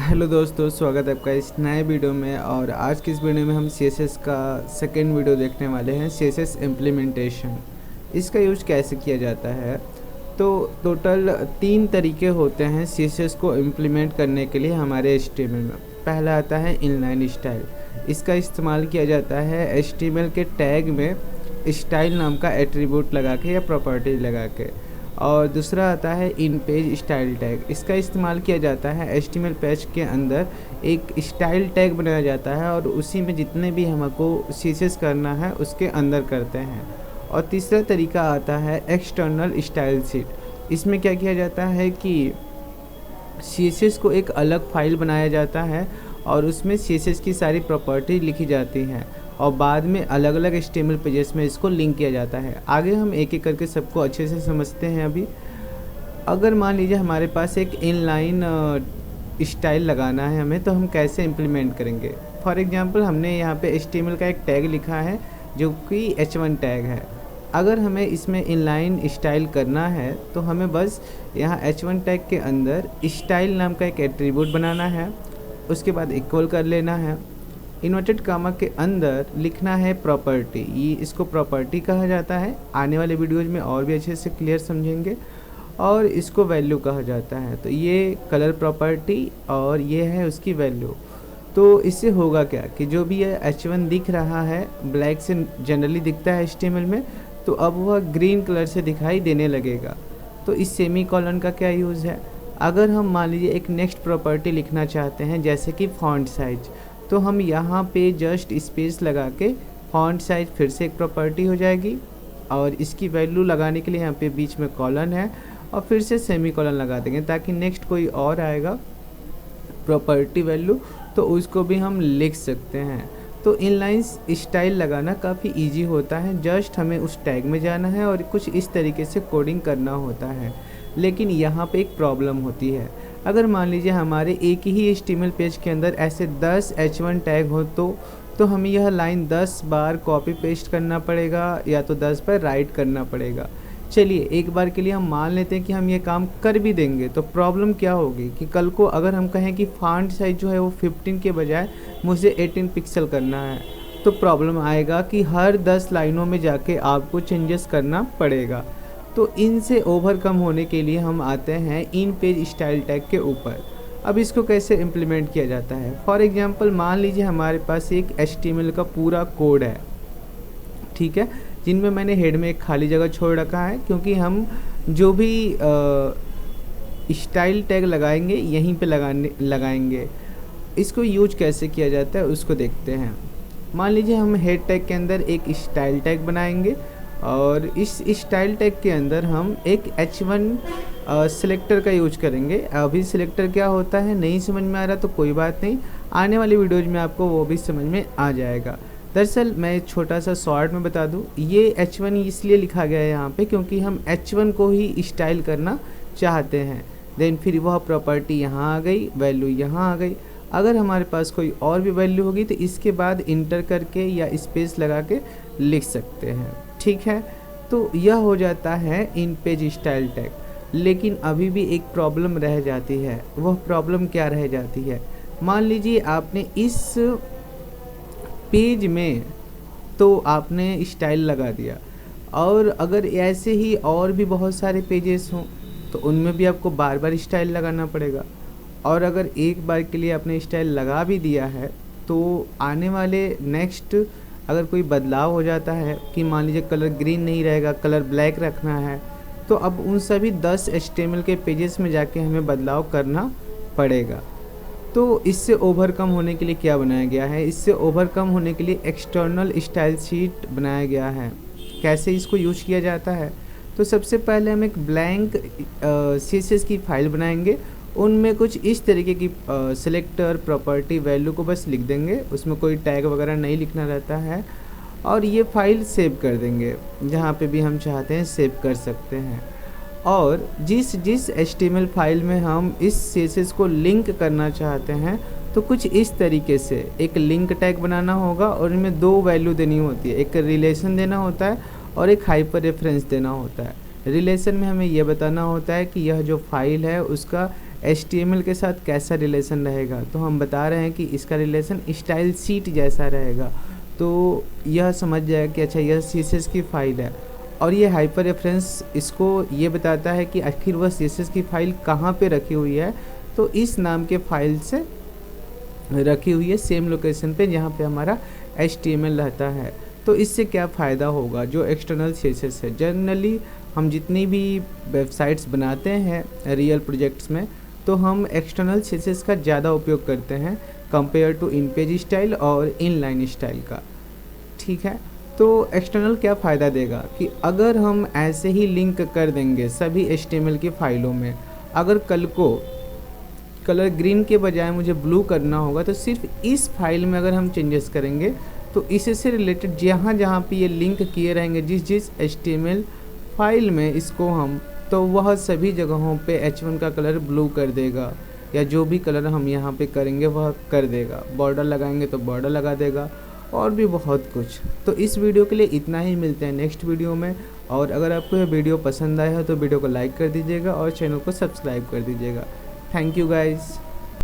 Hello दोस्तों, स्वागत है आपका इस नए वीडियो में। और आज की इस वीडियो में हम CSS का सेकेंड वीडियो देखने वाले हैं, CSS इम्प्लीमेंटेशन। इसका यूज कैसे किया जाता है। तो टोटल 3 तरीके होते हैं CSS को इम्प्लीमेंट करने के लिए हमारे HTML में। पहला आता है इनलाइन स्टाइल। इसका इस्तेमाल किया जाता है HTML के टैग में स्टाइल नाम का एट्रीब्यूट लगा के या प्रॉपर्टी लगा के। और दूसरा आता है इन पेज स्टाइल टैग। इसका इस्तेमाल किया जाता है HTML पेज के अंदर एक स्टाइल टैग बनाया जाता है और उसी में जितने भी हमको CSS करना है उसके अंदर करते हैं। और तीसरा तरीका आता है एक्सटर्नल स्टाइल शीट। इसमें क्या किया जाता है कि CSS को एक अलग फाइल बनाया जाता है और उसमें CSS की सारी प्रॉपर्टी लिखी जाती हैं और बाद में अलग अलग HTML पेजेस में इसको लिंक किया जाता है। आगे हम एक एक करके सबको अच्छे से समझते हैं। अभी अगर मान लीजिए हमारे पास एक इनलाइन स्टाइल लगाना है हमें, तो हम कैसे इम्प्लीमेंट करेंगे। फॉर एग्जांपल हमने यहाँ पे HTML का एक टैग लिखा है जो कि H1 टैग है। अगर हमें इसमें इनलाइन स्टाइल करना है तो हमें बस यहाँ H1 टैग के अंदर स्टाइल नाम का एक एट्रीब्यूट बनाना है, उसके बाद इक्वल कर लेना है। इन्वर्टेड कामा के अंदर लिखना है प्रॉपर्टी। ये इसको प्रॉपर्टी कहा जाता है, आने वाले वीडियोज़ में और भी अच्छे से क्लियर समझेंगे। और इसको वैल्यू कहा जाता है। तो ये कलर प्रॉपर्टी और ये है उसकी वैल्यू। तो इससे होगा क्या कि जो भी ये H1 दिख रहा है, ब्लैक से जनरली दिखता है HTML में, तो अब वह ग्रीन कलर से दिखाई देने लगेगा। तो इस सेमी कॉलन का क्या यूज़ है। अगर हम मान लीजिए एक नेक्स्ट प्रॉपर्टी लिखना चाहते हैं जैसे कि फॉन्ट साइज, तो हम यहाँ पे जस्ट स्पेस लगा के फॉन्ट साइज फिर से एक प्रॉपर्टी हो जाएगी और इसकी वैल्यू लगाने के लिए यहाँ पे बीच में कॉलन है और फिर से सेमी कॉलन लगा देंगे ताकि नेक्स्ट कोई और आएगा प्रॉपर्टी वैल्यू तो उसको भी हम लिख सकते हैं। तो इनलाइन स्टाइल लगाना काफ़ी इजी होता है। जस्ट हमें उस टैग में जाना है और कुछ इस तरीके से कोडिंग करना होता है। लेकिन यहाँ पे एक प्रॉब्लम होती है। अगर मान लीजिए हमारे एक ही HTML पेज के अंदर ऐसे 10 H1 टैग हो तो हमें यह लाइन 10 बार कॉपी पेस्ट करना पड़ेगा या तो 10 बार राइट करना पड़ेगा। चलिए एक बार के लिए हम मान लेते हैं कि हम ये काम कर भी देंगे। तो प्रॉब्लम क्या होगी कि कल को अगर हम कहें कि फॉन्ट साइज जो है वो 15 के बजाय मुझे 18 पिक्सल करना है, तो प्रॉब्लम आएगा कि हर 10 लाइनों में जाके आपको चेंजेस करना पड़ेगा। तो इनसे ओवरकम होने के लिए हम आते हैं इन पेज स्टाइल टैग के ऊपर। अब इसको कैसे इम्प्लीमेंट किया जाता है। फॉर एग्जांपल मान लीजिए हमारे पास एक HTML का पूरा कोड है, ठीक है, जिनमें मैंने हेड में एक खाली जगह छोड़ रखा है क्योंकि हम जो भी स्टाइल टैग लगाएंगे यहीं पे लगाएंगे। इसको यूज कैसे किया जाता है उसको देखते हैं। मान लीजिए हम हेड टैग के अंदर एक स्टाइल टैग बनाएंगे और इस स्टाइल टैग के अंदर हम एक H1 सिलेक्टर का यूज करेंगे। अभी सिलेक्टर क्या होता है नहीं समझ में आ रहा तो कोई बात नहीं, आने वाली वीडियोज में आपको वो भी समझ में आ जाएगा। दरअसल मैं छोटा सा शॉर्ट में बता दूं, ये H1 इसलिए लिखा गया है यहाँ पे क्योंकि हम H1 को ही स्टाइल करना चाहते हैं। देन फिर वह प्रॉपर्टी यहाँ आ गई, वैल्यू यहाँ आ गई। अगर हमारे पास कोई और भी वैल्यू होगी तो इसके बाद इंटर करके या स्पेस लगा के लिख सकते हैं, ठीक है। तो यह हो जाता है इन पेज स्टाइल टैग। लेकिन अभी भी एक प्रॉब्लम रह जाती है। वह प्रॉब्लम क्या रह जाती है। मान लीजिए आपने इस पेज में तो आपने स्टाइल लगा दिया और अगर ऐसे ही और भी बहुत सारे पेजेस हों तो उनमें भी आपको बार बार स्टाइल लगाना पड़ेगा। और अगर एक बार के लिए आपने स्टाइल लगा भी दिया है तो आने वाले नेक्स्ट अगर कोई बदलाव हो जाता है कि मान लीजिए कलर ग्रीन नहीं रहेगा, कलर ब्लैक रखना है, तो अब उन सभी 10 HTML के पेजेस में जाके हमें बदलाव करना पड़ेगा। तो इससे ओवरकम होने के लिए क्या बनाया गया है। इससे ओवरकम होने के लिए एक्सटर्नल स्टाइल शीट बनाया गया है। कैसे इसको यूज किया जाता है। तो सबसे पहले हम एक ब्लैंक CSS की फाइल बनाएंगे। उनमें कुछ इस तरीके की सिलेक्टर प्रॉपर्टी वैल्यू को बस लिख देंगे, उसमें कोई टैग वगैरह नहीं लिखना रहता है। और ये फाइल सेव कर देंगे, जहाँ पे भी हम चाहते हैं सेव कर सकते हैं। और जिस HTML फाइल में हम इस CSS को लिंक करना चाहते हैं तो कुछ इस तरीके से एक लिंक टैग बनाना होगा और इनमें 2 वैल्यू देनी होती है। एक रिलेशन देना होता है और एक हाइपर रेफरेंस देना होता है। रिलेशन में हमें यह बताना होता है कि यह जो फाइल है उसका HTML के साथ कैसा रिलेशन रहेगा, तो हम बता रहे हैं कि इसका रिलेशन स्टाइल शीट जैसा रहेगा। तो यह समझ जाएगा कि अच्छा यह CSS की फ़ाइल है। और ये हाइपर रेफरेंस इसको ये बताता है कि आखिर वह CSS की फ़ाइल कहाँ पे रखी हुई है, तो इस नाम के फ़ाइल से रखी हुई है सेम लोकेशन पे जहाँ पे हमारा HTML रहता है। तो इससे क्या फ़ायदा होगा, जो एक्सटर्नल CSS है, जनरली हम जितनी भी वेबसाइट्स बनाते हैं रियल प्रोजेक्ट्स में, तो हम एक्सटर्नल CSS का ज़्यादा उपयोग करते हैं compare to in page style और इनलाइन स्टाइल का। ठीक है, तो एक्सटर्नल क्या फ़ायदा देगा कि अगर हम ऐसे ही लिंक कर देंगे सभी HTML की फ़ाइलों में, अगर कल को कलर ग्रीन के बजाय मुझे ब्लू करना होगा, तो सिर्फ इस फाइल में अगर हम चेंजेस करेंगे तो इससे रिलेटेड जहाँ जहाँ पे ये लिंक किए रहेंगे जिस HTML फाइल में इसको हम, तो वह सभी जगहों पे H1 का कलर ब्लू कर देगा, या जो भी कलर हम यहाँ पे करेंगे वह कर देगा। बॉर्डर लगाएंगे तो बॉर्डर लगा देगा, और भी बहुत कुछ। तो इस वीडियो के लिए इतना ही, मिलते हैं नेक्स्ट वीडियो में। और अगर आपको यह वीडियो पसंद आया है तो वीडियो को लाइक कर दीजिएगा और चैनल को सब्सक्राइब कर दीजिएगा। Thank you guys.